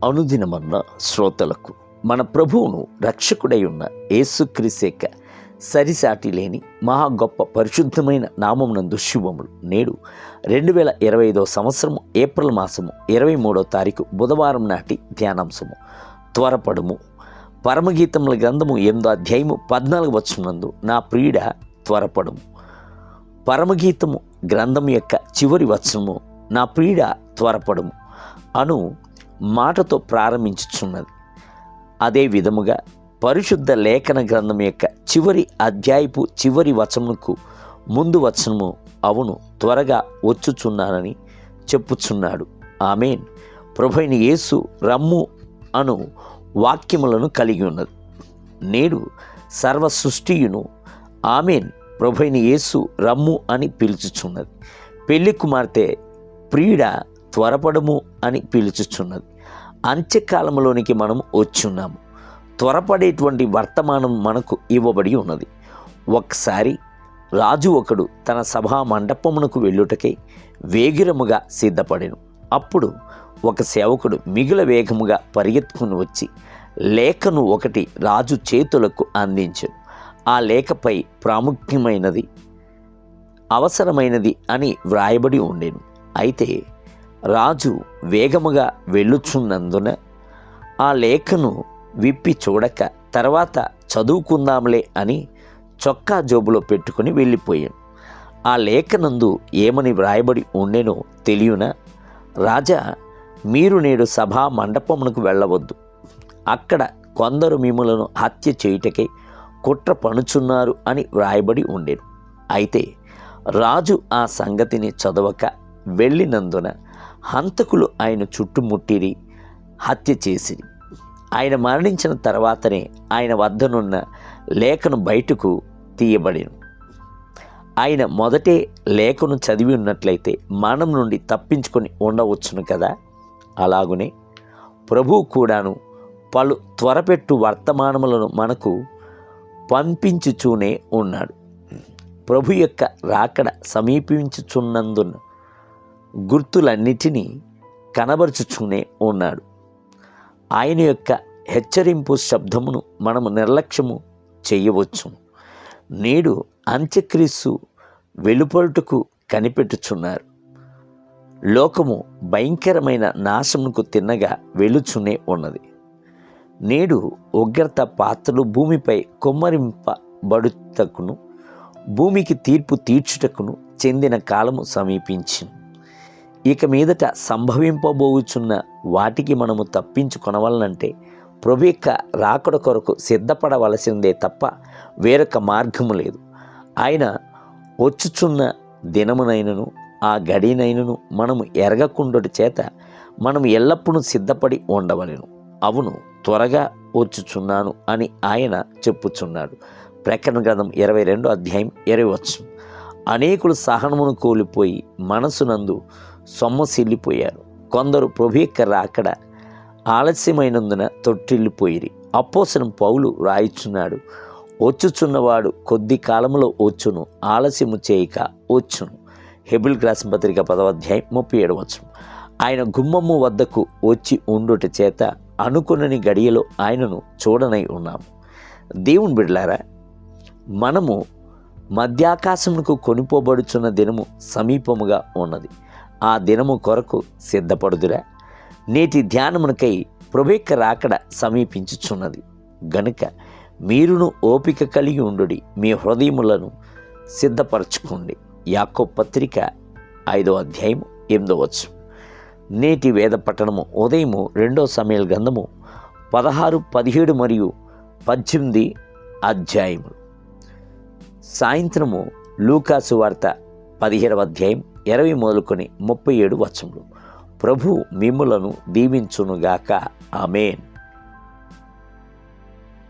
అనుదినమన్న శ్రోతలకు మన ప్రభువును రక్షకుడై ఉన్న యేసుక్రీస్తు సరిసాటి లేని మహా గొప్ప పరిశుద్ధమైన నామమునందు శుభములు. నేడు 2025 సంవత్సరము ఏప్రిల్ మాసము 23వ తారీఖు బుధవారం నాటి ధ్యానాంశము త్వరపడుము. పరమగీతముల గ్రంథము 8వ అధ్యాయము 14వ వచనమునందు నా ప్రియుడ త్వరపడుము. పరమగీతము గ్రంథము యొక్క చివరి వచనము నా ప్రియుడ త్వరపడుము అను మాటతో ప్రారంభించుచున్నది. అదే విధముగా పరిశుద్ధ లేఖన గ్రంథం యొక్క చివరి అధ్యాయపు చివరి వచనముకు ముందు వచనము అవును త్వరగా వచ్చుచున్నానని చెప్పుచున్నాడు. ఆమేన్. ప్రభువైన యేసు రమ్ము అను వాక్యములను కలిగి ఉన్నది. నేడు సర్వ సృష్టియును ఆమేన్ ప్రభువైన యేసు రమ్ము అని పిలుచుచున్నది. పెళ్లి కుమార్తె ప్రియుడ త్వరపడము అని పిలుచుచున్నది. అంత్యకాలంలోనికి మనం వచ్చున్నాము. త్వరపడేటువంటి వర్తమానం మనకు ఇవ్వబడి ఉన్నది. ఒకసారి రాజు ఒకడు తన సభా మండపమునకు వెళ్ళుటకై వేగిరముగా సిద్ధపడెను. అప్పుడు ఒక సేవకుడు మిగుల వేగముగా పరిగెత్తుకుని వచ్చి లేఖను ఒకటి రాజు చేతులకు అందించెను. ఆ లేఖపై ప్రాముఖ్యమైనది అవసరమైనది అని వ్రాయబడి ఉండెను. అయితే రాజు వేగముగా వెళ్ళుచున్నందున ఆ లేఖను విప్పి చూడక తర్వాత చదువుకుందాంలే అని చొక్కా జోబులో పెట్టుకుని వెళ్ళిపోయాను. ఆ లేఖనందు ఏమని వ్రాయబడి ఉండెనో తెలియనా? రాజా, మీరు నేడు సభా మండపమునకు వెళ్ళవద్దు. అక్కడ కొందరు మిమ్ములను హత్య చేయుటకై కుట్ర పనుచున్నారు అని వ్రాయబడి ఉండెను. అయితే రాజు ఆ సంగతిని చదవక వెళ్ళినందున హంతకులు ఆయన చుట్టుముట్టిరి, హత్య చేసిరి. ఆయన మరణించిన తర్వాతనే ఆయన వద్దనున్న లేఖను బయటకు తీయబడెను. ఆయన మొదటే లేఖను చదివి ఉన్నట్లయితే మరణం నుండి తప్పించుకొని ఉండవచ్చును కదా. అలాగునే ప్రభువు కూడాను పలు త్వరపెట్టు వర్తమానములను మనకు పంపించుచూనే ఉన్నాడు. ప్రభు యొక్క రాకడ సమీపించుచున్నందున గుర్తులన్నిటినీ కనబరుచుచూనే ఉన్నాడు. ఆయన యొక్క హెచ్చరింపు శబ్దమును మనము నిర్లక్ష్యము చేయవచ్చు. నేడు అంత్యక్రీస్తు వెలుపడుటకు కనిపెట్టుచున్నారు. లోకము భయంకరమైన నాశమునకు తిన్నగా వెలుచునే ఉన్నది. నేడు ఉగ్రత పాత్రలు భూమిపై కొమ్మరింపబడుటకును భూమికి తీర్పు తీర్చుటకును చెందిన కాలము సమీపించింది. ఇక మీదట సంభవింపబోచున్న వాటికి మనము తప్పించుకొనవలనంటే ప్రభు యొక్క రాకడ కొరకు సిద్ధపడవలసిందే తప్ప వేరొక మార్గము లేదు. ఆయన వచ్చుచున్న దినమునైనను ఆ గడినైనను మనము ఎరగకుండుట చేత మనము ఎల్లప్పుడూ సిద్ధపడి ఉండవలెను. అవును, త్వరగా వచ్చుచున్నాను అని ఆయన చెప్పుచున్నాడు. ప్రకటన గ్రంథం 22వ అధ్యాయం 20వ వచనం. అనేకులు సహనమును కోల్పోయి మనసునందు సొమ్మసిల్లిపోయారు. కొందరు ప్రభు యొక్క రాకడ ఆలస్యమైనందున తొట్టిల్లిపోయిరి. అపోస్తలుడైన పౌలు రాయిచున్నాడు, వచ్చుచున్నవాడు కొద్ది కాలంలో వచ్చును, ఆలస్యము చేయక వచ్చును. హెబ్రీయులకు రాసిన పత్రిక 10వ అధ్యాయం 37వ వచనం. ఆయన గుమ్మము వద్దకు వచ్చి ఉండుట చేత అనుకునని గడియలో ఆయనను చూడనై ఉన్నాము. దేవుని బిడ్డలారా, మనము మధ్యాకాశమునకు కొనిపోబడుచున్న దినము సమీపముగా ఉన్నది. ఆ దినము కొరకు సిద్ధపడుదురా. నేటి ధ్యానమునకై ప్రభు యొక్క రాకడ సమీపించుచున్నది గనుక మీరును ఓపిక కలిగి ఉండుడి, మీ హృదయములను సిద్ధపరచుకోండి. యాకోబు పత్రిక 5వ అధ్యాయం 8వ వచనం. నేటి వేద పట్టణము ఉదయము 2వ సమూయేలు గ్రంథము 16, 17 మరియు 18 అధ్యాయములు. సాయంత్రము లూకాసు వార్త 17వ అధ్యాయం 20 మొదలుకొని 37 వచనములు. ప్రభు మిమ్ములను దీవించునుగాక. ఆమేన్.